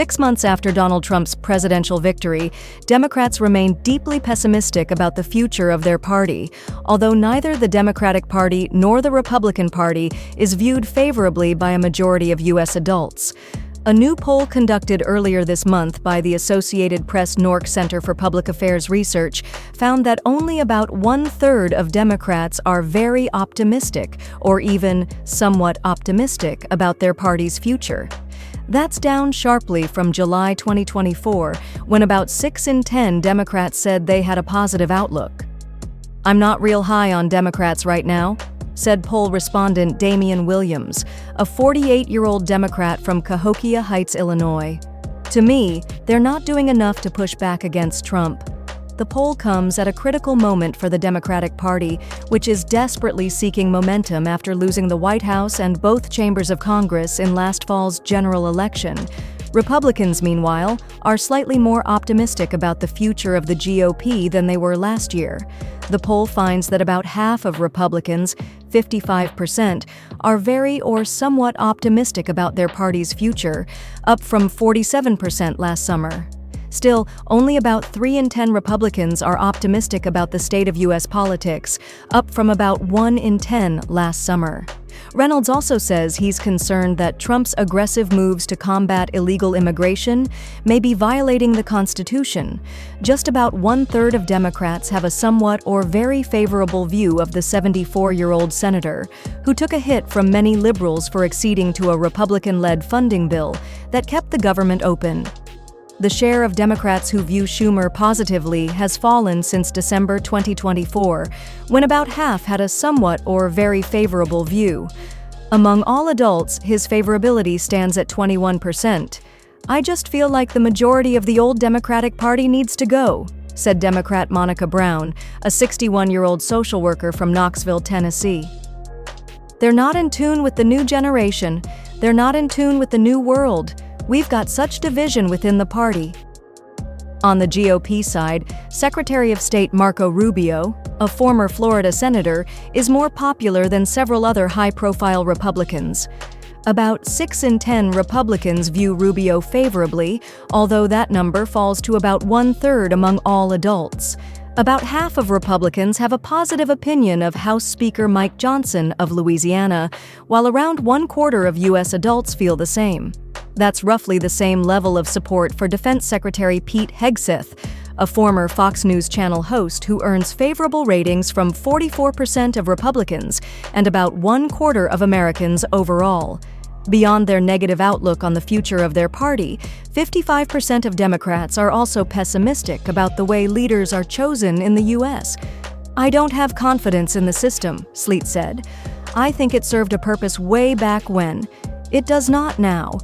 6 months after Donald Trump's presidential victory, Democrats remain deeply pessimistic about the future of their party, although neither the Democratic Party nor the Republican Party is viewed favorably by a majority of U.S. adults. A new poll conducted earlier this month by the Associated Press-NORC Center for Public Affairs Research found that only about 1/3 of Democrats are very optimistic or even somewhat optimistic about their party's future. That's down sharply from July 2024, when about 6 in 10 Democrats said they had a positive outlook. "I'm not real high on Democrats right now," said poll respondent Damien Williams, a 48-year-old Democrat from Cahokia Heights, Illinois. "To me, they're not doing enough to push back against Trump." The poll comes at a critical moment for the Democratic Party, which is desperately seeking momentum after losing the White House and both chambers of Congress in last fall's general election. Republicans, meanwhile, are slightly more optimistic about the future of the GOP than they were last year. The poll finds that about half of Republicans, 55%, are very or somewhat optimistic about their party's future, up from 47% last summer. Still, only about 3 in 10 Republicans are optimistic about the state of U.S. politics, up from about 1 in 10 last summer. Reynolds also says he's concerned that Trump's aggressive moves to combat illegal immigration may be violating the Constitution. Just about 1/3 of Democrats have a somewhat or very favorable view of the 74-year-old senator, who took a hit from many liberals for acceding to a Republican-led funding bill that kept the government open. The share of Democrats who view Schumer positively has fallen since December 2024, when about half had a somewhat or very favorable view. Among all adults, his favorability stands at 21%. "I just feel like the majority of the old Democratic Party needs to go," said Democrat Monica Brown, a 61-year-old social worker from Knoxville, Tennessee. "They're not in tune with the new generation. They're not in tune with the new world. We've got such division within the party." On the GOP side, Secretary of State Marco Rubio, a former Florida senator, is more popular than several other high-profile Republicans. About 6 in 10 Republicans view Rubio favorably, although that number falls to about 1/3 among all adults. About half of Republicans have a positive opinion of House Speaker Mike Johnson of Louisiana, while around 1/4 of U.S. adults feel the same. That's roughly the same level of support for Defense Secretary Pete Hegseth, a former Fox News Channel host who earns favorable ratings from 44% of Republicans and about 1/4 of Americans overall. Beyond their negative outlook on the future of their party, 55% of Democrats are also pessimistic about the way leaders are chosen in the U.S. "I don't have confidence in the system," Sleet said. "I think it served a purpose way back when. It does not now.